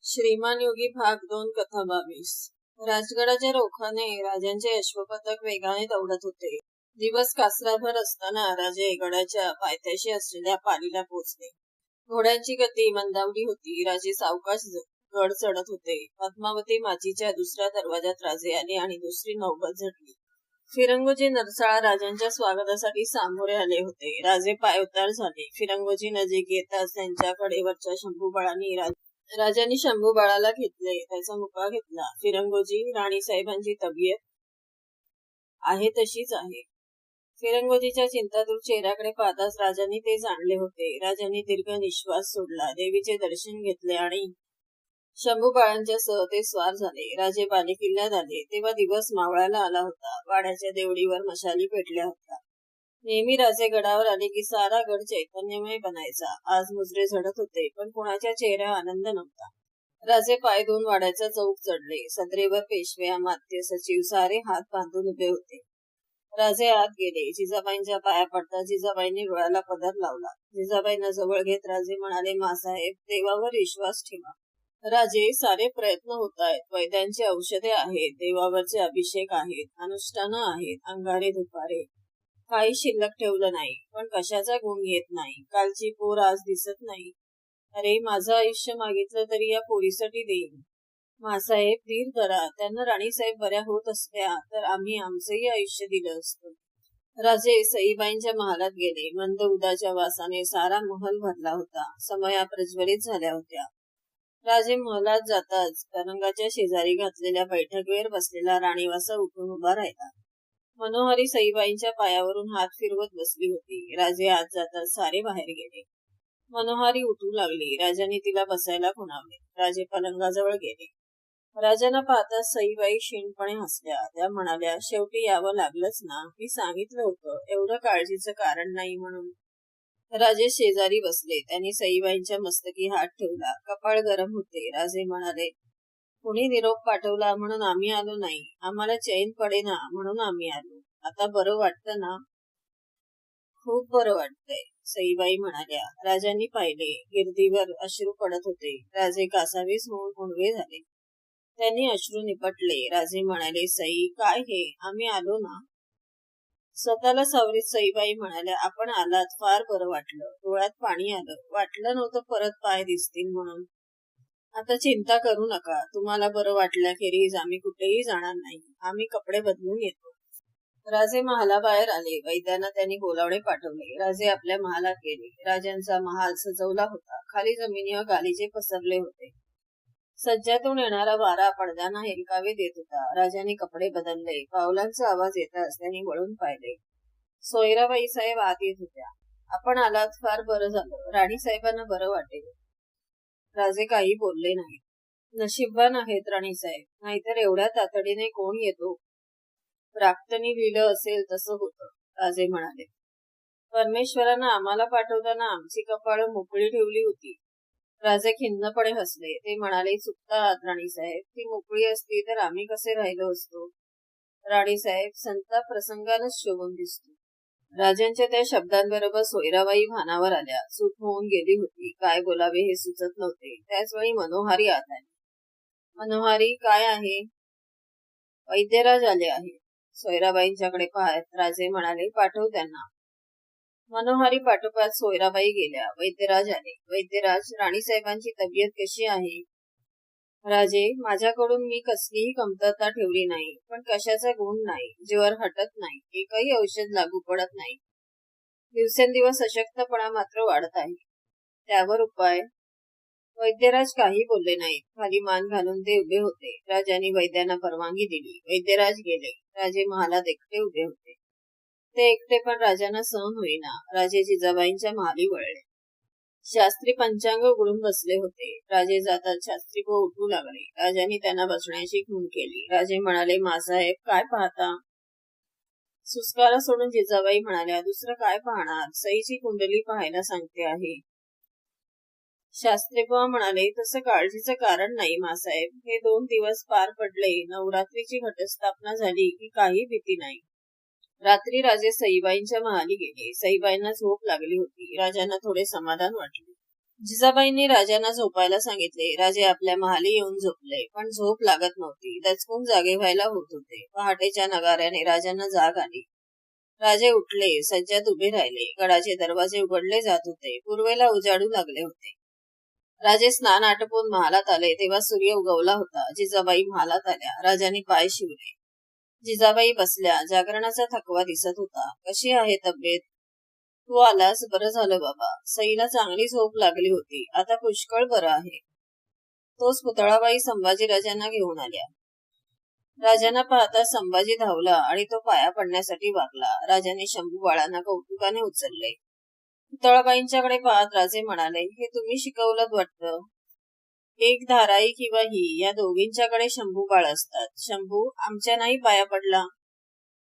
श्रीमान योगी भाग 2 कथा 22. राजगडाच्या रोखाने राजांचे अश्वपथक वेगाने दौडत होते. दिवस कासराभर असताना राजे गडाच्या पायथ्याशी असलेल्या पालीला पोचले. घोड्यांची गती मंदावली होती. राजे सावकाश गड चढत होते. पद्मावती माचीच्या दुसऱ्या दरवाजात राजे आले आणि दुसरी नौबत झटली. फिरंगोजी नरसाळा राजांच्या स्वागतासाठी सामोरे आले होते. राजे पायउतार झाले. फिरंगोजी नजीक येताच त्यांच्या कडेवरच्या शंभूबळांनी राजांनी शंभूबळाला घेतले. त्याचा मुका घेतला. फिरंगोजी, राणी साहेबांची तब्येत आहे तशीच आहे. फिरंगोजीच्या चिंतातूर चेहऱ्याकडे पाहताच राजांनी ते जाणले होते. राजांनी दीर्घ निश्वास सोडला. देवीचे दर्शन घेतले आणि शंभूबाळांच्या सह ते स्वार झाले. राजे बालेकिल्ल्यात आले तेव्हा दिवस मावळायला आला होता. वाड्याच्या देवडीवर मशाली पेटल्या होत्या. नेहमी राजे गडावर आले की सारा गड चैतन्यमय बनायचा. आज मुजरे झडत होते, पण कुणाच्या चेहऱ्यावर आनंद नव्हता. राजे पाय धुवून वाड्याचा चौक चढले. सदरेवर पेशव्या, मात्य, सचिव सारे हात बांधून उभे होते. राजे आत गेले. जिजाबाईंच्या पाया पडता जिजाबाईंनी डोळ्याला पदर लावला. जिजाबाईंना जवळ घेत राजे म्हणाले, मासाहेब, देवावर विश्वास ठेवा. राजे, सारे प्रयत्न होत आहेत. वैद्यांची औषधे आहेत, देवावरचे अभिषेक आहेत, अनुष्ठानं आहेत, अंगारे दुपारे, काही शिल्लक ठेवलं नाही. पण कशाचा गुण घेत नाही. कालची पोर आज दिसत नाही. अरे, माझं आयुष्य मागितलं तरी या पोरीसाठी देईन. मासाहेब, धीर धरा. त्यांना राणीसाहेब बऱ्या होत असत्या तर आम्ही आमचंही आयुष्य दिलं असतं. राजे सईबाईंच्या महालात गेले. मंद उदाच्या वासाने सारा महल भरला होता. समया प्रज्वलित झाल्या होत्या. राजे महलात जाताच तरंगाच्या शेजारी घातलेल्या बैठकीवर बसलेला राणीवासा उठून उभा राहिला. मनोहरी सईबाईंच्या पायावरून हात फिरवत बसली होती. राजे आत जाताच सारे बाहेर गेले. मनोहारी उठू लागली. राजांनी तिला बसायला खुणावले. राजे पलंगाजवळ गेले. राजांना पाहताच सईबाई क्षीणपणे हसल्या. त्या म्हणाल्या, शेवटी यावं लागलंच ना. मी सांगितलं होतं, एवढं काळजीचं कारण नाही म्हणून. राजे शेजारी बसले. त्यांनी सईबाईंच्या मस्तकी हात ठेवला. कपाळ गरम होते. राजे म्हणाले, कुणी निरोप पाठवला म्हणून आम्ही आलो नाही. आम्हाला चैन पडेना म्हणून आम्ही आलो. आता बरं वाटतं ना? खूप बरं वाटतंय, सईबाई म्हणाल्या. राजांनी पाहिले. गिरदीवर अश्रू पडत होते. राजे कासावीस होऊन उणवे झाले. त्यांनी अश्रू निपटले. राजे म्हणाले, सई, काय हे? आम्ही आलो ना. स्वतःला सावरीत सईबाई म्हणाल्या, आपण आलात, फार बरं वाटलं. डोळ्यात पाणी आलं. वाटलं नव्हतं परत पाय दिसतील म्हणून. आता चिंता करू नका. तुम्हाला बरं वाटल्याखेरीज आम्ही कुठेही जाणार नाही. आम्ही कपडे बदलून येतो. राजे महालाबाहेर आले. वैद्यांना त्यांनी बोलावणे पाठवले. राजे आपल्या महालात गेले. राजांचा महाल सजवला होता. खाली जमिनीवर गालिचे पसरले होते. सज्जातून येणारा वारा पडद्यांना हेलकावे देत होता. राजांनी कपडे बदलले. पावलांचा आवाज येताच त्यांनी वळून पाहिले. सोयराबाई साहेब आत येत होत्या. आपण आलात, फार बरं झालं. राणी साहेबांना बरं वाटेल. राजे काही बोलले नाहीत. नशीबवान आहेत राणीसाहेब, नाहीतर एवढ्या तातडीने कोण येतो. प्राक्तनी लिहिलं असेल तसं होतं, राजे म्हणाले. परमेश्वरानं आम्हाला पाठवताना आमची कपाळ मोकळी ठेवली होती. राजे खिन्नपणे हसले. ते म्हणाले, चुकतात राणीसाहेब. ती मोकळी असती तर आम्ही कसे राहिलो असतो. राणीसाहेब, संताप प्रसंगानच शोभून दिसतो. राजांच्या त्या शब्दांबरोबर सोयराबाई भानावर आल्या. चूक होऊन गेली होती. काय बोलावे हे सुचत नव्हते. त्याचवेळी मनोहारी आत आली. मनोहारी, काय आहे? वैद्यराज आले आहेत. सोयराबाईंच्याकडे पाहत राजे म्हणाले, पाठव त्यांना. मनोहारी पाठोपाठ सोयराबाई गेल्या. वैद्यराज आले. वैद्यराज, राणीसाहेबांची तब्येत कशी आहे? राजे, माझ्याकडून मी कसलीही कमतरता ठेवली नाही. पण कशाचा गुण नाही. ज्वर हटत नाही. एकही औषध लागू पडत नाही. दिवसेंदिवस अशक्तपणा मात्र वाढत आहे. त्यावर उपाय? वैद्यराज काही बोलले नाहीत. खाली मान घालून ते उभे होते. राजांनी वैद्यांना परवानगी दिली. वैद्यराज गेले. राजे महालात एकटे उभे होते. ते एकटे पण राजांना सहन होईना. राजे जिजाबाईंच्या महाली वळले. शास्त्री पंचांग उघडून बसले होते. राजे जातात शास्त्री उठू लागले. राजांनी त्यांना बसण्याची खूण केली. राजे म्हणाले, मासाहेब, काय पाहता? सुस्कारा सोडून जिजाबाई म्हणाल्या, दुसरं काय पाहणार? सईची कुंडली पाहायला सांगते आहे. शास्त्री म्हणाले, तसं काळजीचं कारण नाही मासाहेब. हे 2 दिवस पार पडले. नवरात्रीची घटस्थापना झाली की काही भीती नाही. रात्री राजे सईबाईंच्या महाली गेले. सईबाईंना झोप लागली होती. राजांना थोडे समाधान वाटले. जिजाबाईंनी राजांना झोपायला सांगितले. राजे आपल्या महाली येऊन झोपले, पण झोप लागत नव्हती. दचकून जागे व्हायला होत होते. पहाटेच्या नगाऱ्याने राजांना जाग आली. राजे उठले, सज्जात उभे राहिले. गडाचे दरवाजे उघडले जात होते. पूर्वेला उजाडू लागले होते. राजे स्नान आटपून महालात आले तेव्हा सूर्य उगवला होता. जिजाबाई महालात आल्या. राजांनी पाय शिवले. जिजाबाई बसल्या. जागरणाचा थकवा दिसत होता. कशी आहे तब्येत? तू आलास, बरं झालं बाबा. सईला चांगली झोप लागली होती. आता पुष्कळ बरं आहे. तोच पुतळाबाई संभाजीराजांना घेऊन आल्या. राजांना पाहता संभाजी धावला आणि तो पाया पडण्यासाठी वाकला. राजाने शंभू बाळांना कौतुकाने उचलले. पुतळाबाईंच्याकडे पाहत राजे म्हणाले, हे तुम्ही शिकवलं वाटतं. एक धाराई किंवा ही या दोघींच्याकडे शंभू बाळ असतात. शंभू आमच्या नाही पाया पडला.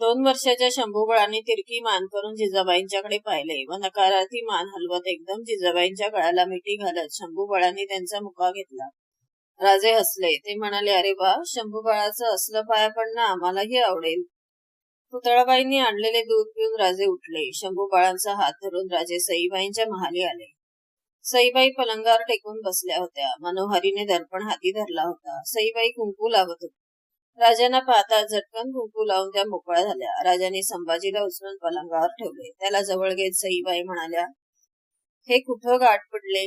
2 वर्षाच्या शंभू बाळांनी तिरकी मान करून जिजाबाईंच्याकडे पाहिले व नकारार्थी मान हलवत एकदम जिजाबाईंच्या गळ्याला मिठी घालत शंभू बाळांनी त्यांचा मुका घेतला. राजे हसले. ते म्हणाले, अरे वा, शंभू बाळाचं असलं पाया पडणं आम्हालाही आवडेल. पुतळाबाईंनी आणलेले दूध पिऊन राजे उठले. शंभू बाळांचा हात धरून राजे सईबाईंच्या महाली आले. सईबाई पलंगावर टेकून बसल्या होत्या. मनोहरीने दर्पण हाती धरला होता. सईबाई कुंकू लावत होती. राजांना पाहता झटकन कुंकू लावून त्या मोकळ्या झाल्या. राजांनी संभाजीला उचलून पलंगावर ठेवले. त्याला जवळ घेत सईबाई म्हणाल्या, हे कुठं गाठ पडले?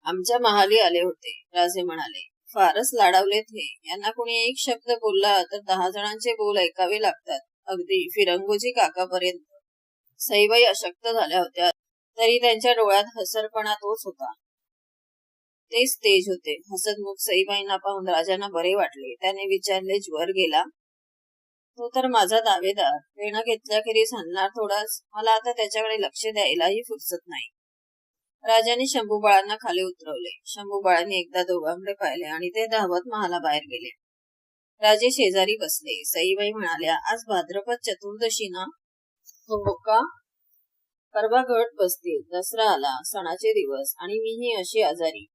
आमच्या महाली आले होते. राजे म्हणाले, फारच लाडावलेत हे. यांना कोणी एक शब्द बोलला तर 10 जणांचे बोल ऐकावे लागतात, अगदी फिरंगोजी काकापर्यंत. सईबाई अशक्त झाल्या होत्या, तरी त्यांच्या डोळ्यात हसरपणा तोच होता. तेच तेज होते. हसतमुख सईबाईंना पाहून राजांना बरे वाटले. त्याने विचारले, ज्वर गेला? तो तर माझा दावेदार. वेणं घेतल्याखेरीज हलणार थोडाच. मला आता त्याच्याकडे लक्ष द्यायलाही फुरसत नाही. राजाने शंभू बाळांना खाली उतरवले. शंभू बाळांनी एकदा दोघांकडे पाहिले आणि ते धावत महालाबाहेर गेले. राजे शेजारी बसले. सईबाई म्हणाल्या, आज भाद्रपद चतुर्दशी ना? हो का? परवा घट बसतील. दसरा आला, सणाचे दिवस, आणि मीही अशी आजारी.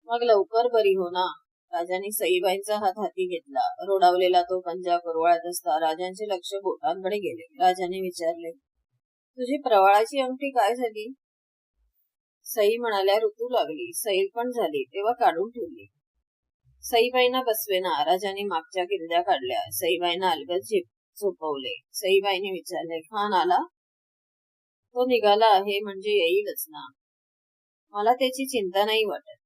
मग लवकर बरी हो ना. राजांनी सईबाईंचा हात हाती घेतला. रोडावलेला तो पंजा कुरवाळत असता राजांचे लक्ष बोटांकडे गेले. राजाने विचारले, तुझी प्रवाळाची अंगठी काय झाली? सई म्हणाल्या, ऋतू लागली. सैल पण झाली तेव्हा काढून ठेवली. सईबाईंना बसवेना. राजांनी मागच्या किल्ल्या काढल्या. सईबाईंना अलगद झोपवले. सईबाईंनी विचारले, खान आला? तो निघाला आहे म्हणजे येईलच ना. मला त्याची चिंता नाही वाटत.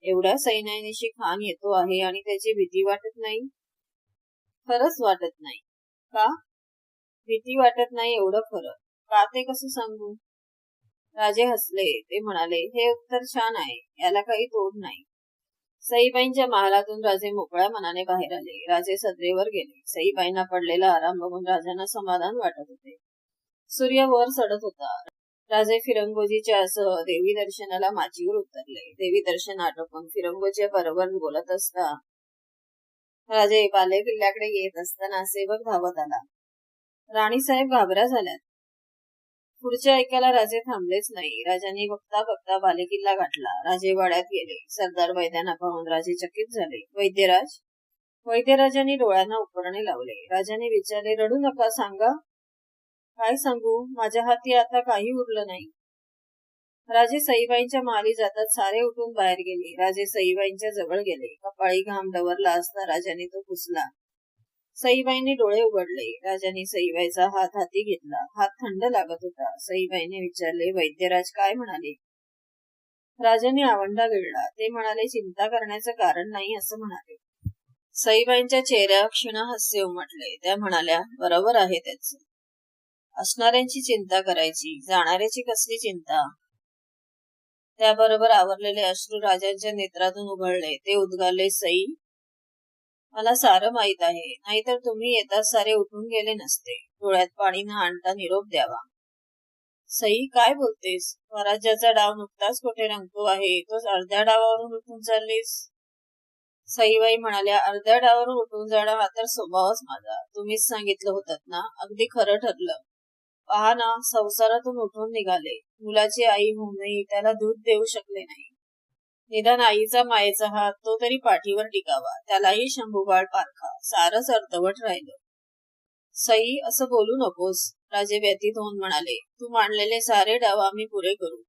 एवढ्या सैन्यानिशी खान येतो आहे आणि त्याची भीती वाटत नाही? खरंच वाटत नाही. का? भीती वाटत नाही एवढं खरं. का ते कसं सांगू? राजे हसले. ते म्हणाले, हे उत्तर छान आहे. याला काही तोड नाही. सईबाईंच्या महालातून राजे मोकळ्या मनाने बाहेर आले. राजे सदरेवर गेले. सईबाईंना पडलेला आराम बघून राजांना समाधान वाटत होते. सूर्य वर चढत होता. राजे फिरंगोजीच्या सह देवी दर्शनाला माचीवर उतरले. देवी दर्शन आटोपून फिरंगोजीच्या बरोबर बोलत असता राजे बाले किल्ल्याकडे येत असताना सेवक धावत आला. राणीसाहेब घाबऱ्या झाल्यात. पुढचे ऐकायला राजे थांबलेच नाही. राजांनी बघता बघता बालेकिल्ला गाठला. राजे वाड्यात गेले. सरदार वैद्यांना पाहून राजे चकित झाले. वैद्यराज? वैद्यराजांनी डोळ्यांना उपरणे लावले. राजांनी विचारले, रडू नका, सांगा. काय सांगू? माझ्या हाती आता काही उरलं नाही. राजे सईबाईंच्या महाली जातात सारे उठून बाहेर गेले. राजे सईबाईंच्या जवळ गेले. कपाळी घाम डवरला असता राजाने तो पुसला. सईबाईंनी डोळे उघडले. राजांनी सईबाईचा हात हाती घेतला. हात थंड लागत होता. सईबाईंनी विचारले, वैद्यराज काय म्हणाले? राजांनी आवंडा गिळला. ते म्हणाले, चिंता करण्याचं कारण नाही असं म्हणाले. सईबाईंच्या चेहऱ्यावर क्षण हास्य उमटले. त्या म्हणाल्या, बरोबर आहे त्याचं. असणाऱ्यांची चिंता करायची, जाणाऱ्याची कसली चिंता. त्याबरोबर आवरलेले अश्रू राजांच्या नेत्रातून उघडले. ते उद्गारले, सई, मला सारं माहीत आहे. नाहीतर तुम्ही येताच सारे उठून गेले नसते. डोळ्यात पाणी न आणता निरोप द्यावा. सई, काय बोलतेस? स्वराज्याचा डाव नुकताच कोठे रंगतो आहे, तोच अर्ध्या डावावरून उठून चाललीस? सईबाई म्हणाल्या, अर्ध्या डावावरून उठून जाणं हा तर स्वभावच माझा. तुम्हीच सांगितलं होतं ना. अगदी खरं ठरलं. पहा ना, संसारातून उठून निघाले. मुलाची आई होऊनही त्याला दूध देऊ शकले नाही. निदान आईचा मायेचा हात तो तरी पाठीवर टिकावा. त्यालाही शंभूबाळ पारखा. सारंच अर्धवट राहिलं. सई, असं बोलू नकोस. राजे व्यथित होऊन म्हणाले, तू मांडलेले सारे डाव आम्ही पुरे करू.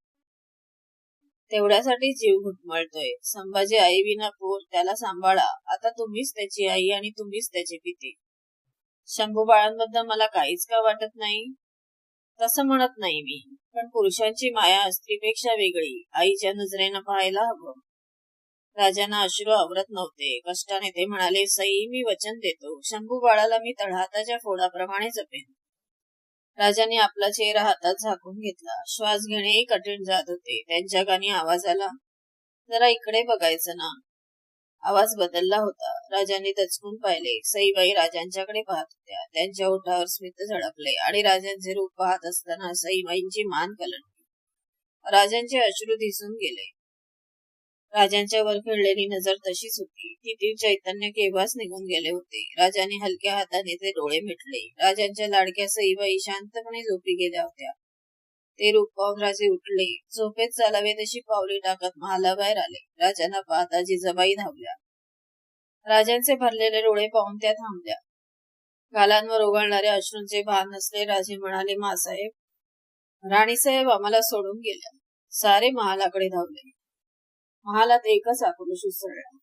तेवढ्यासाठी जीव घुटमळतोय. संभाजी आई विना पोर, त्याला सांभाळा. आता तुम्हीच त्याची आई आणि तुम्हीच त्याची भीती. शंभू बाळांबद्दल मला काहीच का वाटत नाही. तसं म्हणत नाही मी, पण पुरुषांची माया स्त्रीपेक्षा वेगळी. आईच्या नजरेनं पाहायला हवं. राजांना अश्रू आवरत नव्हते. कष्टाने ते म्हणाले, सई, मी वचन देतो, शंभू बाळाला मी तळहाताच्या फोडाप्रमाणे जपेन. राजाने आपला चेहरा हातात झाकून घेतला. श्वास घेणेही कठीण जात होते. त्यांच्या कानी आवाज आला, जरा इकडे बघायचं ना. आवाज बदलला होता. राजांनी दचकून पाहिले. सईबाई राजांच्याकडे पाहत होत्या. त्यांच्या ओठावर स्मित झळकले आणि राजांचे रूप पाहत असताना सईबाईंची मान कलंडली. राजांचे अश्रू दिसून गेले. राजांच्या वर खेळलेली नजर तशीच होती. ती चैतन्य केव्हाच निघून गेले होते. राजाने हलक्या हाताने ते डोळे मिटले. राजांच्या लाडक्या सईबाई शांतपणे झोपी गेल्या होत्या. ते रूप पाहून राजे उठले. झोपेत चालावे तशी पावले टाकत महालाबाहेर आले. राजांना पाहता जिजाबाई धावल्या. राजांचे भरलेले डोळे पाहून त्या थांबल्या. गालांवर ओघळणाऱ्या अश्रूंचे भान नसले. राजे म्हणाले, मासाहेब, राणीसाहेब आम्हाला सोडून गेल्या. सारे महालाकडे धावले. महालात एकच आक्रोश उसळला.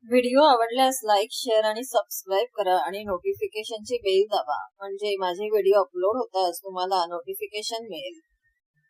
व्हिडिओ आवडल्यास लाईक, शेअर आणि सबस्क्राईब करा आणि नोटिफिकेशनची बेल दाबा, म्हणजे माझे व्हिडिओ अपलोड होताच तुम्हाला नोटिफिकेशन मिळेल.